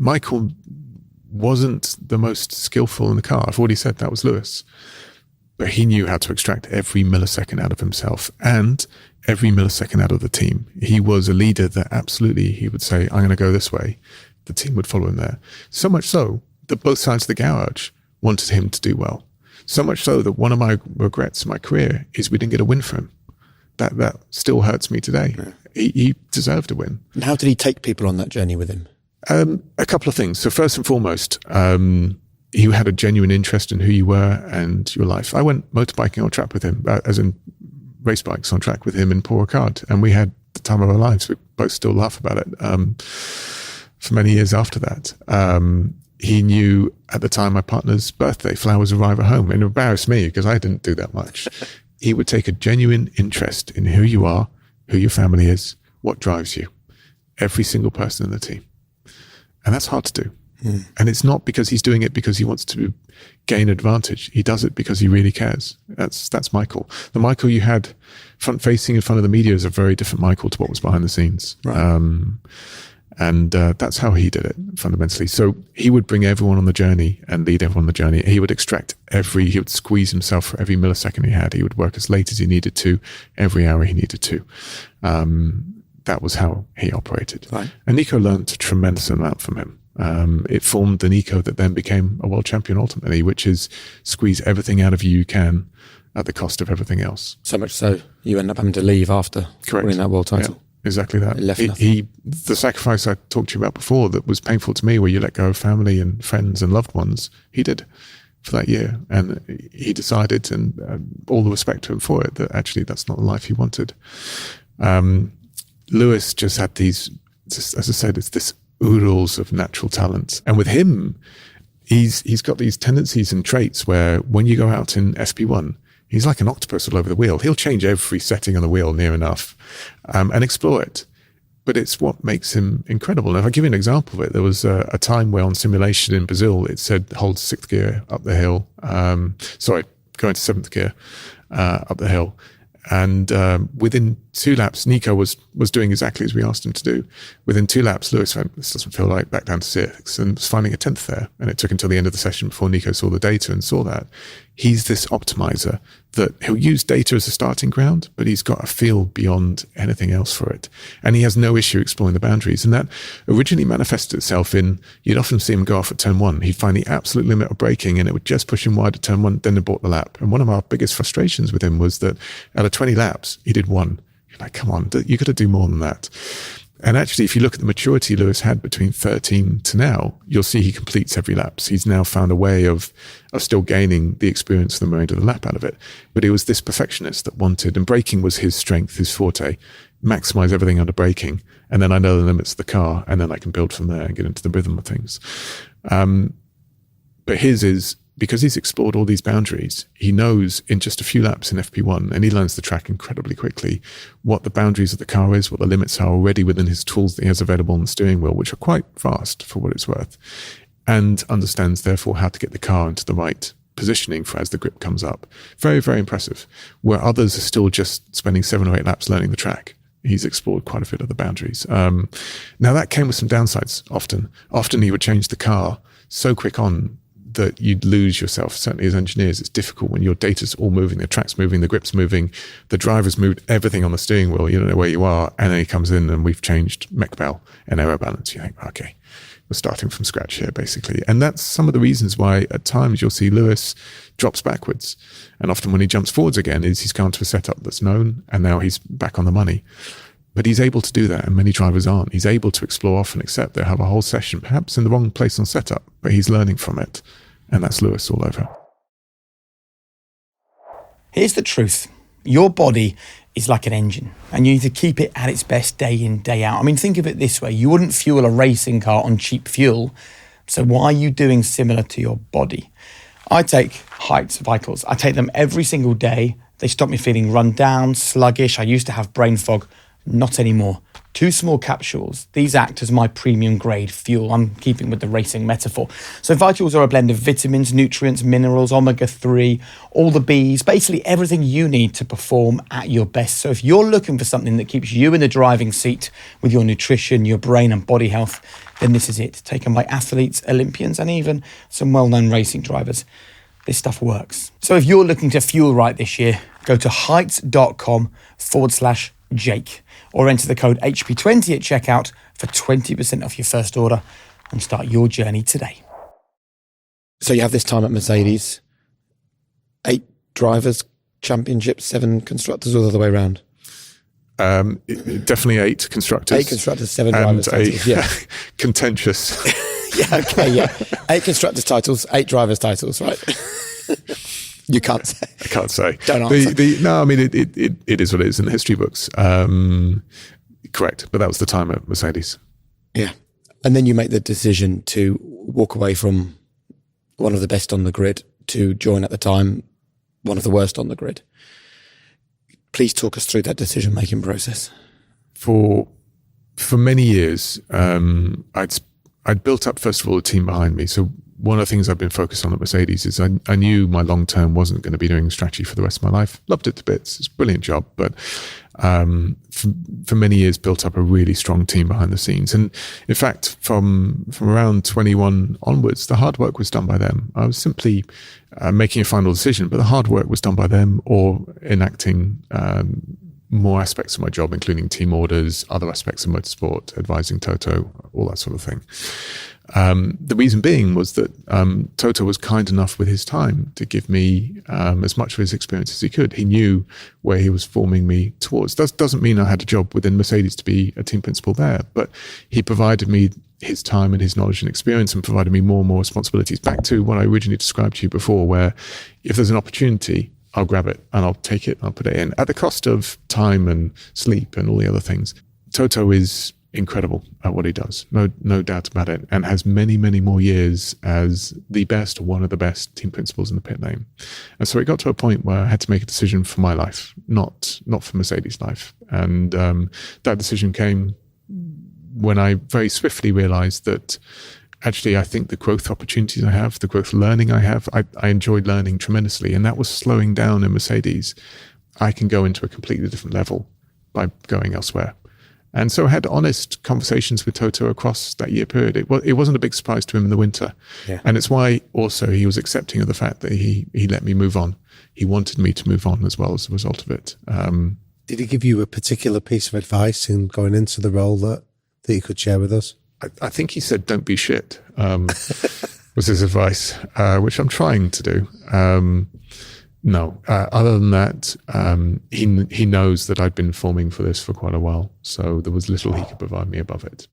Michael wasn't the most skillful in the car. I've already said that was Lewis. But he knew how to extract every millisecond out of himself and every millisecond out of the team. He was a leader that absolutely, he would say, I'm going to go this way. The team would follow him there. So much so that both sides of the garage wanted him to do well. So much so that one of my regrets in my career is we didn't get a win for him. That still hurts me today. Yeah. He deserved a win. And how did he take people on that journey with him? A couple of things. So first and foremost, he had a genuine interest in who you were and your life. I went motorbikeking on track with him, as in race bikes on track with him in Paul Ricard, and we had the time of our lives. We both still laugh about it for many years after that. He knew at the time my partner's birthday, flowers arrive at home, and it embarrassed me because I didn't do that much. He would take a genuine interest in who you are, who your family is, what drives you, every single person in the team. And that's hard to do. Mm. And it's not because he's doing it because he wants to gain advantage. He does it because he really cares. That's Michael. The Michael you had front facing in front of the media is a very different Michael to what was behind the scenes. Right. And that's how he did it fundamentally. So he would bring everyone on the journey and lead everyone on the journey. He would extract he would squeeze himself for every millisecond he had. He would work as late as he needed to, every hour he needed to. That was how he operated. Right. And Nico learned a tremendous amount from him. It formed the Nico that then became a world champion ultimately, which is squeeze everything out of you can at the cost of everything else. So much so you end up having to leave after winning that world title. Yeah, exactly that. The sacrifice I talked to you about before that was painful to me, where you let go of family and friends and loved ones, he did for that year. And he decided, and all the respect to him for it, that actually that's not the life he wanted. Lewis just had these, as I said, it's this oodles of natural talent. And with him, he's got these tendencies and traits where when you go out in SP1, he's like an octopus all over the wheel. He'll change every setting on the wheel near enough and explore it. But it's what makes him incredible. And if I give you an example of it, there was a time where on simulation in Brazil, it said hold 6th gear up the hill. Going to 7th gear up the hill. And within 2 laps, Nico was doing exactly as we asked him to do. Within 2 laps, Lewis went, this doesn't feel right, back down to 6th, and was finding a 10th there. And it took until the end of the session before Nico saw the data and saw that. He's this optimizer that he'll use data as a starting ground, but he's got a feel beyond anything else for it. And he has no issue exploring the boundaries. And that originally manifested itself in, you'd often see him go off at turn 1. He'd find the absolute limit of braking and it would just push him wide at turn 1, then abort the lap. And one of our biggest frustrations with him was that out of 20 laps, he did 1. You're like, come on, you got to do more than that. And actually, if you look at the maturity Lewis had between 13 to now, you'll see he completes every lap. So he's now found a way of still gaining the experience of the remainder of the lap out of it. But he was this perfectionist that wanted, and braking was his strength, his forte, maximize everything under braking. And then I know the limits of the car, and then I can build from there and get into the rhythm of things. But his is, because he's explored all these boundaries, he knows in just a few laps in FP1, and he learns the track incredibly quickly, what the boundaries of the car is, what the limits are already within his tools that he has available on the steering wheel, which are quite vast for what it's worth, and understands therefore how to get the car into the right positioning for as the grip comes up. Very, very impressive. Where others are still just spending 7 or 8 laps learning the track, he's explored quite a bit of the boundaries. Now that came with some downsides often. Often he would change the car so quick on that you'd lose yourself. Certainly as engineers, it's difficult when your data's all moving, the track's moving, the grip's moving, the driver's moved everything on the steering wheel, you don't know where you are, and then he comes in and we've changed mech bell and aero balance. You think, okay, we're starting from scratch here, basically. And that's some of the reasons why at times you'll see Lewis drops backwards. And often when he jumps forwards again is he's gone to a setup that's known and now he's back on the money. But he's able to do that, and many drivers aren't. He's able to explore off and accept they'll have a whole session, perhaps in the wrong place on setup, but he's learning from it. And that's Lewis all over. Here's the truth. Your body is like an engine, and you need to keep it at its best day in, day out. I mean, think of it this way. You wouldn't fuel a racing car on cheap fuel, so why are you doing similar to your body? I take Heights Vitals. I take them every single day. They stop me feeling run down, sluggish. I used to have brain fog. Not anymore. 2 small capsules. These act as my premium grade fuel. I'm keeping with the racing metaphor. So Vitals are a blend of vitamins, nutrients, minerals, omega-3, all the Bs, basically everything you need to perform at your best. So if you're looking for something that keeps you in the driving seat with your nutrition, your brain and body health, then this is it. Taken by athletes, Olympians, and even some well-known racing drivers. This stuff works. So if you're looking to fuel right this year, go to heights.com/Jake or enter the code HP20 at checkout for 20% off your first order and start your journey today. So you have this time at Mercedes, 8 drivers, championships, 7 constructors, or the other way around? Definitely 8 constructors. 8 constructors, 7 drivers titles. Yeah. Contentious. Yeah, okay, yeah. 8 constructors titles, 8 drivers titles, right? You can't say. I can't say. Don't answer. No, I mean, it is what it is in the history books. Correct. But that was the time at Mercedes. Yeah. And then you make the decision to walk away from one of the best on the grid to join at the time one of the worst on the grid. Please talk us through that decision-making process. For many years, I'd built up, first of all, a team behind me. So one of the things I've been focused on at Mercedes is I knew my long term wasn't going to be doing strategy for the rest of my life. Loved it to bits. It's a brilliant job. But for many years, built up a really strong team behind the scenes. And in fact, from around 21 onwards, the hard work was done by them. I was simply making a final decision, but the hard work was done by them or enacting more aspects of my job, including team orders, other aspects of motorsport, advising Toto, all that sort of thing. The reason being was that Toto was kind enough with his time to give me as much of his experience as he could. He knew where he was forming me towards. That doesn't mean I had a job within Mercedes to be a team principal there, but he provided me his time and his knowledge and experience and provided me more and more responsibilities. Back to what I originally described to you before, where if there's an opportunity, I'll grab it and I'll take it and I'll put it in at the cost of time and sleep and all the other things. Toto is incredible at what he does, no doubt about it, and has many, many more years as the best or one of the best team principals in the pit lane. And so it got to a point where I had to make a decision for my life, not for Mercedes' life. And that decision came when I very swiftly realized that actually, I think the growth opportunities I have, the growth learning I have, I enjoyed learning tremendously, and that was slowing down in Mercedes. I can go into a completely different level by going elsewhere. And so I had honest conversations with Toto across that year period. It wasn't a big surprise to him in the winter. Yeah. And it's why also he was accepting of the fact that he let me move on. He wanted me to move on as well as a result of it. Did he give you a particular piece of advice in going into the role that you could share with us? I think he said, "Don't be shit," was his advice, which I'm trying to do. No, other than that, he knows that I'd been forming for this for quite a while, so there was little he could provide me above it.